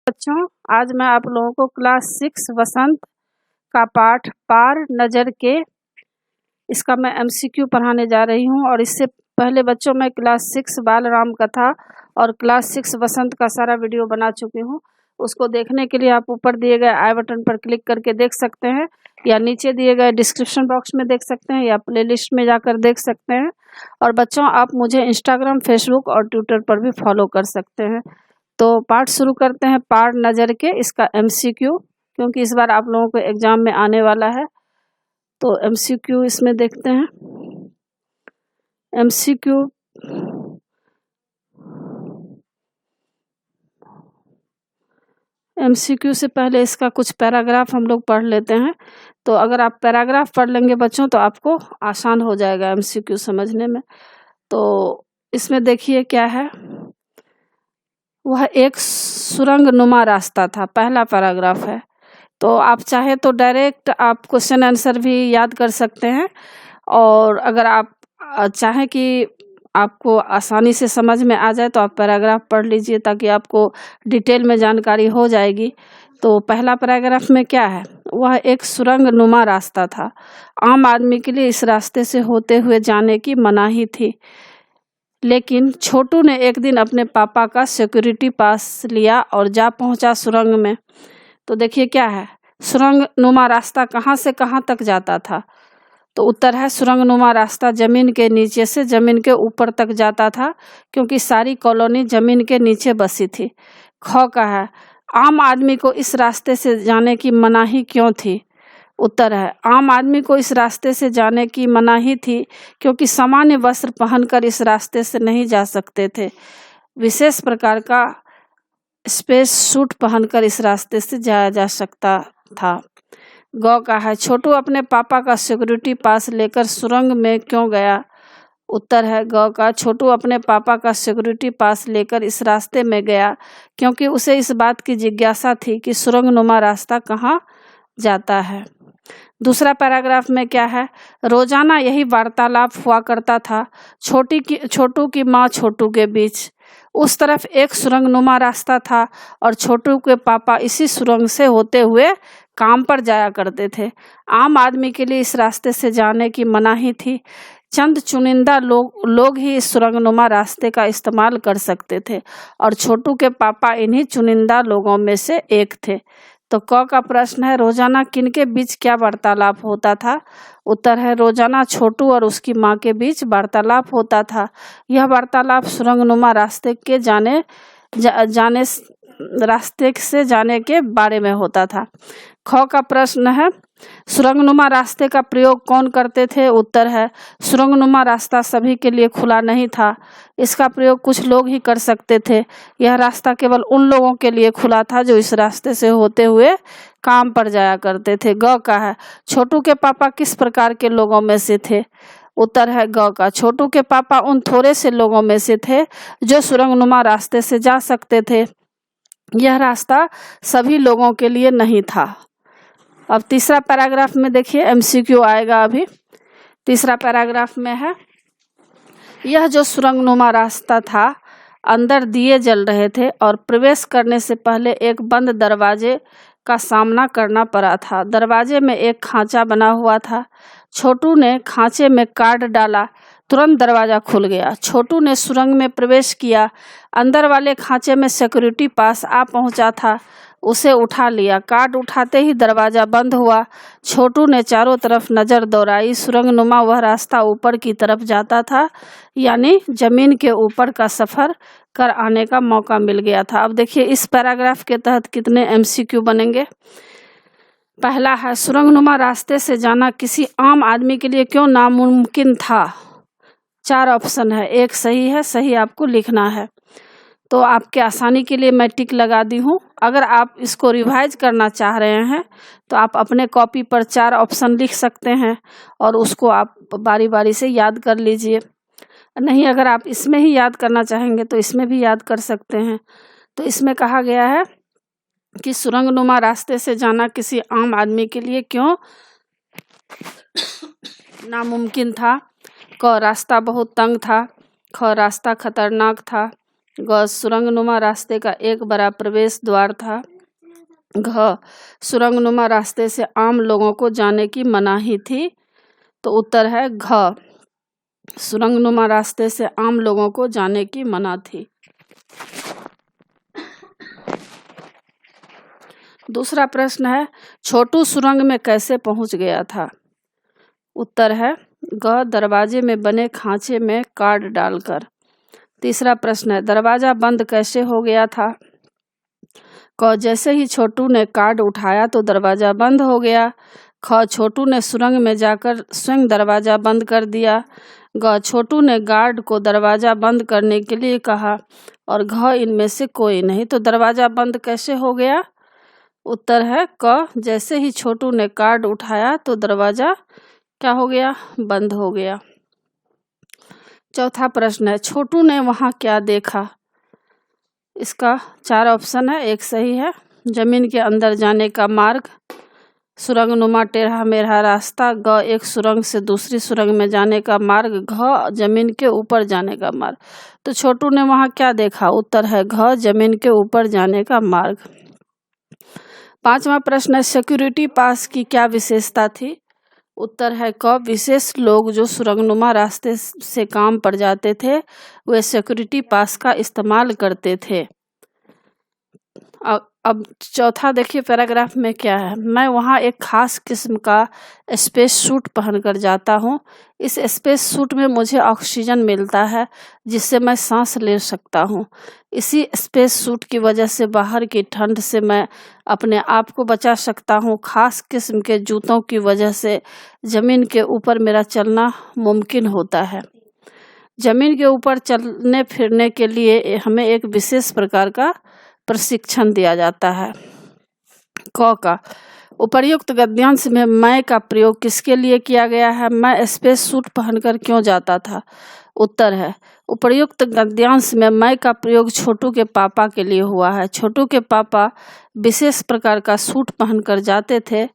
बच्चों, आज मैं आप लोगों को क्लास 6 वसंत का पाठ पार नज़र के इसका मैं एमसीक्यू पढ़ाने जा रही हूं। और इससे पहले बच्चों मैं क्लास 6 बाल राम कथा और क्लास 6 वसंत का सारा वीडियो बना चुकी हूं। उसको देखने के लिए आप ऊपर दिए गए आई बटन पर क्लिक करके देख सकते हैं, या नीचे दिए गए डिस्क्रिप्शन बॉक्स में देख सकते हैं, या प्लेलिस्ट में जाकर देख सकते हैं। और बच्चों, आप मुझे इंस्टाग्राम, फेसबुक और ट्विटर पर भी फॉलो कर सकते हैं। तो पाठ शुरू करते हैं पार नज़र के इसका एमसीक्यू, क्योंकि इस बार आप लोगों को एग्जाम में आने वाला है। तो एमसीक्यू इसमें देखते हैं। एमसीक्यू से पहले इसका कुछ पैराग्राफ हम लोग पढ़ लेते हैं। तो अगर आप पैराग्राफ पढ़ लेंगे बच्चों तो आपको आसान हो जाएगा एमसीक्यू समझने में। तो इसमें देखिए क्या है। वह एक सुरंग नुमा रास्ता था, पहला पैराग्राफ है। तो आप चाहे तो डायरेक्ट आप क्वेश्चन आंसर भी याद कर सकते हैं, और अगर आप चाहें कि आपको आसानी से समझ में आ जाए तो आप पैराग्राफ पढ़ लीजिए, ताकि आपको डिटेल में जानकारी हो जाएगी। तो पहला पैराग्राफ में क्या है। वह एक सुरंग नुमा रास्ता था। आम आदमी के लिए इस रास्ते से होते हुए जाने की मनाही थी, लेकिन छोटू ने एक दिन अपने पापा का सिक्योरिटी पास लिया और जा पहुंचा सुरंग में। तो देखिए क्या है, सुरंग नुमा रास्ता कहाँ से कहाँ तक जाता था। तो उत्तर है, सुरंग नुमा रास्ता जमीन के नीचे से जमीन के ऊपर तक जाता था, क्योंकि सारी कॉलोनी जमीन के नीचे बसी थी। ख का है, आम आदमी को इस रास्ते से जाने की मनाही क्यों थी। उत्तर है, आम आदमी को इस रास्ते से जाने की मनाही थी क्योंकि सामान्य वस्त्र पहनकर इस रास्ते से नहीं जा सकते थे। विशेष प्रकार का स्पेस सूट पहनकर इस रास्ते से जाया जा सकता था। गौ का है, छोटू अपने पापा का सिक्योरिटी पास लेकर सुरंग में क्यों गया। उत्तर है गौ का, छोटू अपने पापा का सिक्योरिटी पास लेकर इस रास्ते में गया क्योंकि उसे इस बात की जिज्ञासा थी कि सुरंग नुमा रास्ता कहाँ जाता है। दूसरा पैराग्राफ में क्या है, रोजाना यही वार्तालाप हुआ करता था छोटू की माँ छोटू के बीच। उस तरफ एक सुरंग नुमा रास्ता था और छोटू के पापा इसी सुरंग से होते हुए काम पर जाया करते थे। आम आदमी के लिए इस रास्ते से जाने की मनाही थी। चंद चुनिंदा लोग ही इस सुरंगनुमा रास्ते का इस्तेमाल कर सकते थे, और छोटू के पापा इन्हीं चुनिंदा लोगों में से एक थे। तो क का प्रश्न है, रोजाना किनके बीच क्या वार्तालाप होता था। उत्तर है, रोजाना छोटू और उसकी माँ के बीच वार्तालाप होता था। यह वार्तालाप सुरंगनुमा रास्ते से जाने के बारे में होता था। ख का प्रश्न है, सुरंगनुमा रास्ते का प्रयोग कौन करते थे। उत्तर है, सुरंगनुमा रास्ता सभी के लिए खुला नहीं था। इसका प्रयोग कुछ लोग ही कर सकते थे। यह रास्ता केवल उन लोगों के लिए खुला था जो इस रास्ते से होते हुए काम पर जाया करते थे। ग का है, छोटू के पापा किस प्रकार के लोगों में से थे। उत्तर है ग का, छोटू के पापा उन थोड़े से लोगों में से थे जो सुरंगनुमा रास्ते से जा सकते थे। यह रास्ता सभी लोगों के लिए नहीं था। अब तीसरा पैराग्राफ में देखिए, एमसीक्यू आएगा अभी। तीसरा पैराग्राफ में है, यह जो सुरंगनुमा रास्ता था, अंदर दिए जल रहे थे और प्रवेश करने से पहले एक बंद दरवाजे का सामना करना पड़ा था। दरवाजे में एक खांचा बना हुआ था। छोटू ने खांचे में कार्ड डाला, तुरंत दरवाजा खुल गया। छोटू ने सुरंग में प्रवेश किया। अंदर वाले खांचे में सिक्योरिटी पास आ पहुंचा था। उसे उठा लिया। कार्ड उठाते ही दरवाजा बंद हुआ। छोटू ने चारों तरफ नजर दौड़ाई। सुरंगनुमा वह रास्ता ऊपर की तरफ जाता था, यानी जमीन के ऊपर का सफर कर आने का मौका मिल गया था। अब देखिए इस पैराग्राफ के तहत कितने एमसीक्यू बनेंगे। पहला है, सुरंगनुमा रास्ते से जाना किसी आम आदमी के लिए क्यों नामुमकिन था। 4 ऑप्शन है, एक सही है, सही आपको लिखना है। तो आपके आसानी के लिए मैं टिक लगा दी हूँ। अगर आप इसको रिवाइज करना चाह रहे हैं तो आप अपने कॉपी पर 4 ऑप्शन लिख सकते हैं और उसको आप बारी बारी से याद कर लीजिए। नहीं, अगर आप इसमें ही याद करना चाहेंगे तो इसमें भी याद कर सकते हैं। तो इसमें कहा गया है कि सुरंगनुमा रास्ते से जाना किसी आम आदमी के लिए क्यों नामुमकिन था। क, रास्ता बहुत तंग था। ख, रास्ता खतरनाक था। ग सुरंगनुमा रास्ते का एक बड़ा प्रवेश द्वार था। घ सुरंगनुमा रास्ते से आम लोगों को जाने की मनाही थी। तो उत्तर है घ सुरंगनुमा रास्ते से आम लोगों को जाने की मना थी। दूसरा प्रश्न है, छोटू सुरंग में कैसे पहुंच गया था? उत्तर है ग दरवाजे में बने खांचे में कार्ड डालकर। तीसरा प्रश्न है, दरवाजा बंद कैसे हो गया था? क जैसे ही छोटू ने कार्ड उठाया तो दरवाजा बंद हो गया। ख छोटू ने सुरंग में जाकर स्वयं दरवाजा बंद कर दिया। ग छोटू ने गार्ड को दरवाजा बंद करने के लिए कहा। और घ इनमें से कोई नहीं। तो दरवाजा बंद कैसे हो गया? उत्तर है क जैसे ही छोटू ने कार्ड उठाया तो दरवाजा क्या हो गया? बंद हो गया। चौथा प्रश्न है, छोटू ने वहां क्या देखा? इसका 4 ऑप्शन है, एक सही है। जमीन के अंदर जाने का मार्ग, सुरंगनुमा टेढ़ा मेढ़ा रास्ता, ग एक सुरंग से दूसरी सुरंग में जाने का मार्ग, घ जमीन के ऊपर जाने का मार्ग। तो छोटू ने वहां क्या देखा? उत्तर है घ जमीन के ऊपर जाने का मार्ग। पांचवा प्रश्न है, सिक्योरिटी पास की क्या विशेषता थी? उत्तर है क विशेष लोग जो सुरंगनुमा रास्ते से काम पर जाते थे वे सिक्योरिटी पास का इस्तेमाल करते थे। अब चौथा देखिए पैराग्राफ में क्या है। मैं वहाँ एक खास किस्म का स्पेस सूट पहनकर जाता हूँ। इस स्पेस सूट में मुझे ऑक्सीजन मिलता है जिससे मैं सांस ले सकता हूँ। इसी स्पेस सूट की वजह से बाहर की ठंड से मैं अपने आप को बचा सकता हूँ। खास किस्म के जूतों की वजह से जमीन के ऊपर मेरा चलना मुमकिन होता है। जमीन के ऊपर चलने फिरने के लिए हमें एक विशेष प्रकार का प्रशिक्षण दिया जाता है। क का उपर्युक्त गद्यांश में मैं का प्रयोग किसके लिए किया गया है? मैं स्पेस सूट पहनकर क्यों जाता था? उत्तर है उपर्युक्त गद्यांश में मैं का प्रयोग छोटू के पापा के लिए हुआ है। छोटू के पापा विशेष प्रकार का सूट पहनकर जाते थे।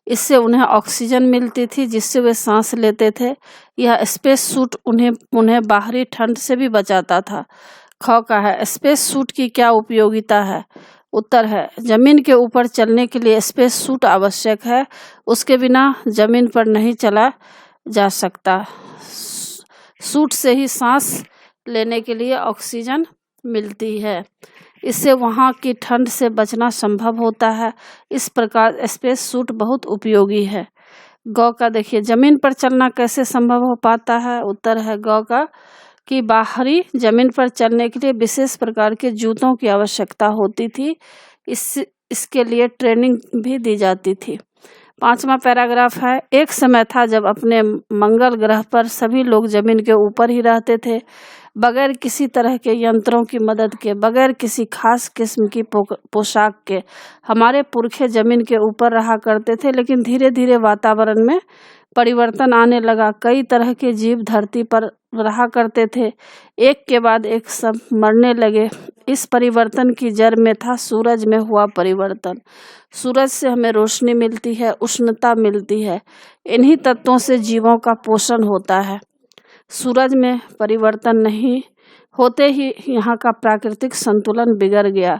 इससे उन्हें ऑक्सीजन मिलती थी जिससे वे सांस लेते थे। यह स्पेस सूट उन्हें बाहरी ठंड से भी बचाता था। ख का है स्पेस सूट की क्या उपयोगिता है? उत्तर है जमीन के ऊपर चलने के लिए स्पेस सूट आवश्यक है। उसके बिना जमीन पर नहीं चला जा सकता। सूट से ही सांस लेने के लिए ऑक्सीजन मिलती है। इससे वहाँ की ठंड से बचना संभव होता है। इस प्रकार स्पेस सूट बहुत उपयोगी है। ग का देखिए जमीन पर चलना कैसे संभव हो पाता है? उत्तर है ग का कि बाहरी जमीन पर चलने के लिए विशेष प्रकार के जूतों की आवश्यकता होती थी। इसके लिए ट्रेनिंग भी दी जाती थी। पांचवा पैराग्राफ है, एक समय था जब अपने मंगल ग्रह पर सभी लोग जमीन के ऊपर ही रहते थे, बगैर किसी तरह के यंत्रों की मदद के, बगैर किसी खास किस्म की पोशाक के। हमारे पुरखे जमीन के ऊपर रहा करते थे, लेकिन धीरे धीरे वातावरण में परिवर्तन आने लगा। कई तरह के जीव धरती पर रहा करते थे, एक के बाद एक सब मरने लगे। इस परिवर्तन की जड़ में था सूरज में हुआ परिवर्तन। सूरज से हमें रोशनी मिलती है, उष्णता मिलती है। इन्हीं तत्वों से जीवों का पोषण होता है। सूरज में परिवर्तन नहीं होते ही यहाँ का प्राकृतिक संतुलन बिगड़ गया।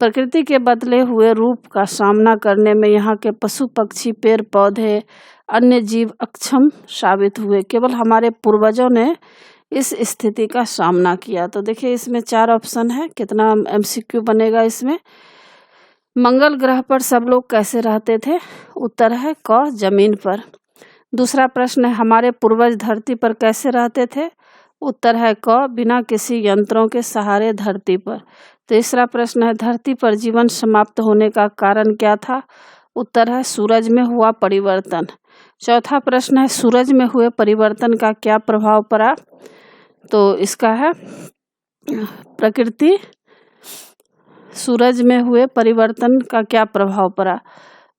प्रकृति के बदले हुए रूप का सामना करने में यहाँ के पशु पक्षी, पेड़ पौधे, अन्य जीव अक्षम साबित हुए। केवल हमारे पूर्वजों ने इस स्थिति का सामना किया। तो देखिए इसमें 4 ऑप्शन है, कितना MCQ बनेगा इसमें। मंगल ग्रह पर सब लोग कैसे रहते थे? उत्तर है क जमीन पर। दूसरा प्रश्न है, हमारे पूर्वज धरती पर कैसे रहते थे? उत्तर है क बिना किसी यंत्रों के सहारे धरती पर। तीसरा प्रश्न है, धरती पर जीवन समाप्त होने का कारण क्या था? उत्तर है सूरज में हुआ परिवर्तन। चौथा प्रश्न है, सूरज में हुए परिवर्तन का क्या प्रभाव पड़ा? तो इसका है प्रकृति सूरज में हुए परिवर्तन का क्या प्रभाव पड़ा?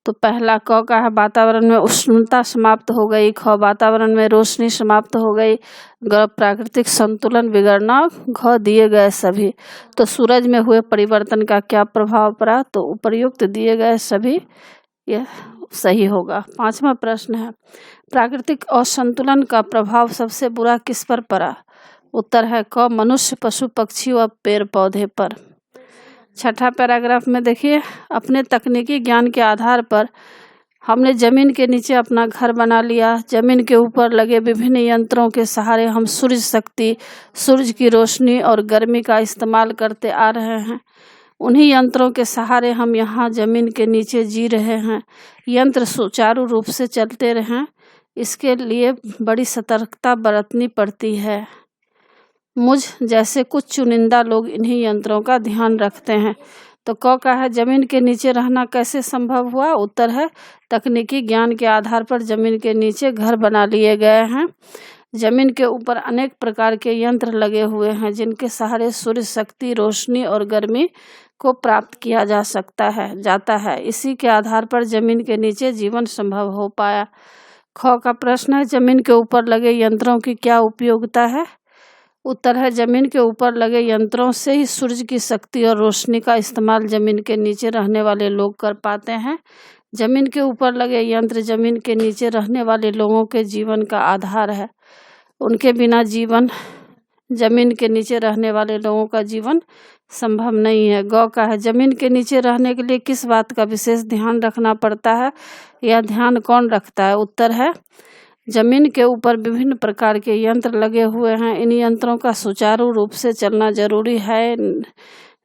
तो पहला क का है वातावरण में उष्णता समाप्त हो गई, ख वातावरण में रोशनी समाप्त हो गई, ग प्राकृतिक संतुलन बिगड़ना, घ दिए गए सभी। तो सूरज में हुए परिवर्तन का क्या प्रभाव पड़ा? तो उपर्युक्त दिए गए सभी यह सही होगा। पांचवा प्रश्न है, प्राकृतिक असंतुलन का प्रभाव सबसे बुरा किस पर पड़ा? उत्तर है क मनुष्य, पशु, पक्षी व पेड़ पौधे पर। छठा पैराग्राफ में देखिए, अपने तकनीकी ज्ञान के आधार पर हमने जमीन के नीचे अपना घर बना लिया। जमीन के ऊपर लगे विभिन्न यंत्रों के सहारे हम सूर्य शक्ति, सूरज की रोशनी और गर्मी का इस्तेमाल करते आ रहे हैं। उन्हीं यंत्रों के सहारे हम यहाँ जमीन के नीचे जी रहे हैं। यंत्र सुचारू रूप से चलते रहें, इसके लिए बड़ी सतर्कता बरतनी पड़ती है। मुझ जैसे कुछ चुनिंदा लोग इन्हीं यंत्रों का ध्यान रखते हैं। तो क का है जमीन के नीचे रहना कैसे संभव हुआ? उत्तर है तकनीकी ज्ञान के आधार पर जमीन के नीचे घर बना लिए गए हैं। जमीन के ऊपर अनेक प्रकार के यंत्र लगे हुए हैं जिनके सहारे सूर्य शक्ति, रोशनी और गर्मी को प्राप्त किया जाता है। इसी के आधार पर जमीन के नीचे जीवन संभव हो पाया। ख का प्रश्न है, जमीन के ऊपर लगे यंत्रों की क्या उपयोगिता है? उत्तर है जमीन के ऊपर लगे यंत्रों से ही सूरज की शक्ति और रोशनी का इस्तेमाल जमीन के नीचे रहने वाले लोग कर पाते हैं। जमीन के ऊपर लगे यंत्र जमीन के नीचे रहने वाले लोगों के जीवन का आधार है। उनके बिना जमीन के नीचे रहने वाले लोगों का जीवन संभव नहीं है। ग का है जमीन के नीचे रहने के लिए किस बात का विशेष ध्यान रखना पड़ता है? यह ध्यान कौन रखता है? उत्तर है जमीन के ऊपर विभिन्न प्रकार के यंत्र लगे हुए हैं। इन यंत्रों का सुचारू रूप से चलना जरूरी है,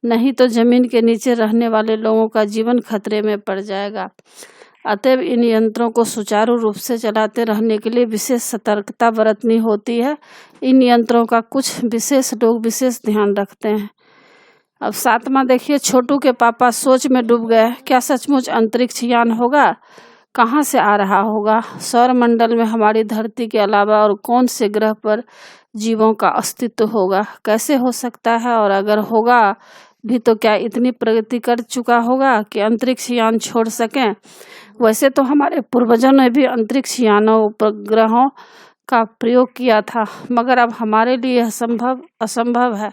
नहीं तो जमीन के नीचे रहने वाले लोगों का जीवन खतरे में पड़ जाएगा। अतएव इन यंत्रों को सुचारू रूप से चलाते रहने के लिए विशेष सतर्कता बरतनी होती है। इन यंत्रों का कुछ विशेष लोग विशेष ध्यान रखते हैं। अब सातवां देखिए, छोटू के पापा सोच में डूब गए। क्या सचमुच अंतरिक्ष यान होगा? कहाँ से आ रहा होगा? सौर मंडल में हमारी धरती के अलावा और कौन से ग्रह पर जीवों का अस्तित्व होगा? कैसे हो सकता है? और अगर होगा भी तो क्या इतनी प्रगति कर चुका होगा कि अंतरिक्ष यान छोड़ सकें? वैसे तो हमारे पूर्वजों ने भी अंतरिक्ष यानों, उपग्रहों का प्रयोग किया था, मगर अब हमारे लिए यह असंभव है।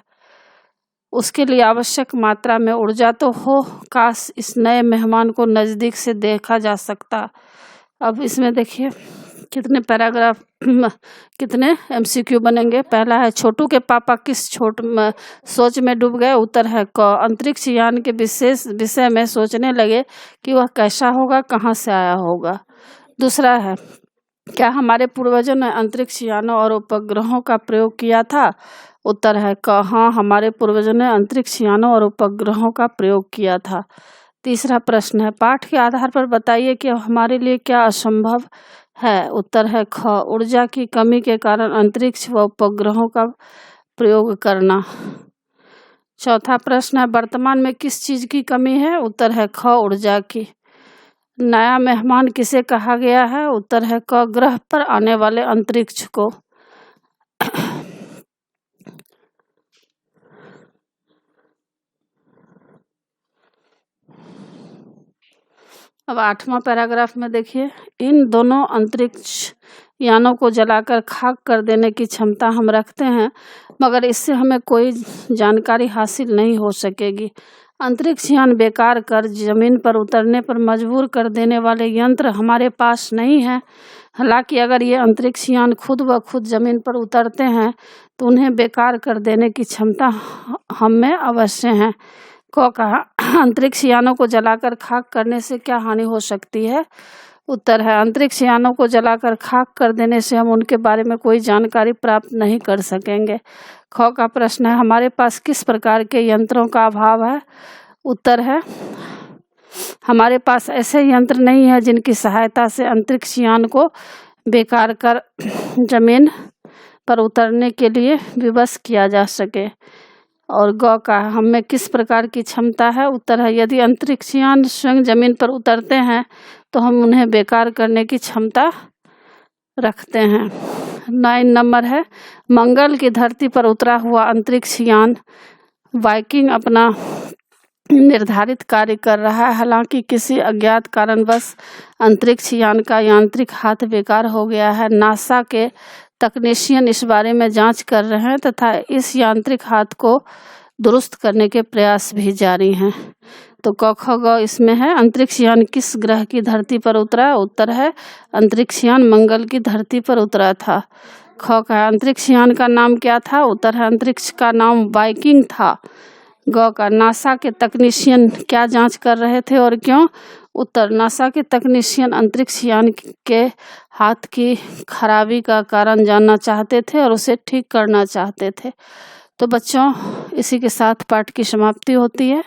उसके लिए आवश्यक मात्रा में ऊर्जा तो हो। काश इस नए मेहमान को नज़दीक से देखा जा सकता। अब इसमें देखिए कितने MCQ बनेंगे। पहला है, छोटू के पापा किस सोच में डूब गए? उत्तर है क अंतरिक्ष यान के विषय में सोचने लगे कि वह कैसा होगा, कहाँ से आया होगा। दूसरा है, क्या हमारे पूर्वजों ने अंतरिक्ष यानों और उपग्रहों का प्रयोग किया था? उत्तर है क हाँ, हमारे पूर्वजों ने अंतरिक्ष यानों और उपग्रहों का प्रयोग किया था। तीसरा प्रश्न है, पाठ के आधार पर बताइए कि हमारे लिए क्या असंभव है? उत्तर है ख ऊर्जा की कमी के कारण अंतरिक्ष व उपग्रहों का प्रयोग करना। चौथा प्रश्न है, वर्तमान में किस चीज की कमी है? उत्तर है ख ऊर्जा की। नया मेहमान किसे कहा गया है? उत्तर है क ग्रह पर आने वाले अंतरिक्ष को। अब आठवां पैराग्राफ में देखिए, इन दोनों अंतरिक्ष यानों को जलाकर खाक कर देने की क्षमता हम रखते हैं, मगर इससे हमें कोई जानकारी हासिल नहीं हो सकेगी। अंतरिक्ष यान बेकार कर जमीन पर उतरने पर मजबूर कर देने वाले यंत्र हमारे पास नहीं है। हालांकि अगर ये अंतरिक्ष यान खुद ब खुद जमीन पर उतरते हैं तो उन्हें बेकार कर देने की क्षमता हम में अवश्य है। को कहा, अंतरिक्ष यानों को जलाकर खाक करने से क्या हानि हो सकती है? उत्तर है, अंतरिक्ष यानों को जलाकर खाक कर देने से हम उनके बारे में कोई जानकारी प्राप्त नहीं कर सकेंगे। ख का प्रश्न है, हमारे पास किस प्रकार के यंत्रों का अभाव है? उत्तर है, हमारे पास ऐसे यंत्र नहीं है जिनकी सहायता से अंतरिक्ष यान को बेकार कर जमीन पर उतरने के लिए विवश किया जा सके। और ग का, हम में किस प्रकार की क्षमता है? उत्तर है, यदि अंतरिक्ष यान स्वयं जमीन पर उतरते हैं तो हम उन्हें बेकार करने की क्षमता रखते हैं। 9 नंबर है, मंगल की धरती पर उतरा हुआ अंतरिक्ष यान वाइकिंग अपना निर्धारित कार्य कर रहा है। हालांकि किसी अज्ञात कारणवश अंतरिक्ष यान का यांत्रिक हाथ बेकार हो गया है। नासा के तकनीशियन इस बारे में जांच कर रहे हैं तथा इस यांत्रिक हाथ को दुरुस्त करने के प्रयास भी जारी हैं। तो क ख ग इसमें है, अंतरिक्ष यान किस ग्रह की धरती पर उतरा? उत्तर है, अंतरिक्ष यान मंगल की धरती पर उतरा था। ख का है अंतरिक्ष यान का नाम क्या था? उत्तर है अंतरिक्ष का नाम वाइकिंग था। ग का नासा के तकनीशियन क्या जांच कर रहे थे और क्यों? उत्तर नासा के तकनीशियन अंतरिक्ष यान के हाथ की खराबी का कारण जानना चाहते थे और उसे ठीक करना चाहते थे। तो बच्चों, इसी के साथ पाठ की समाप्ति होती है।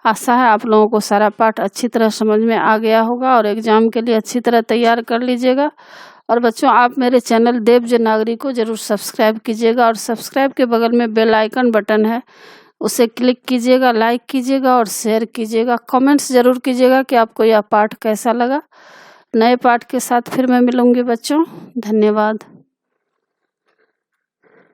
आशा है आप लोगों को सारा पाठ अच्छी तरह समझ में आ गया होगा और एग्जाम के लिए अच्छी तरह तैयार कर लीजिएगा। और बच्चों, आप मेरे चैनल देवज नागरी को जरूर सब्सक्राइब कीजिएगा और सब्सक्राइब के बगल में बेल आइकन बटन है, उसे क्लिक कीजिएगा, लाइक कीजिएगा और शेयर कीजिएगा। कमेंट्स जरूर कीजिएगा कि आपको यह पाठ कैसा लगा। नए पाठ के साथ फिर मैं मिलूंगी बच्चों। धन्यवाद।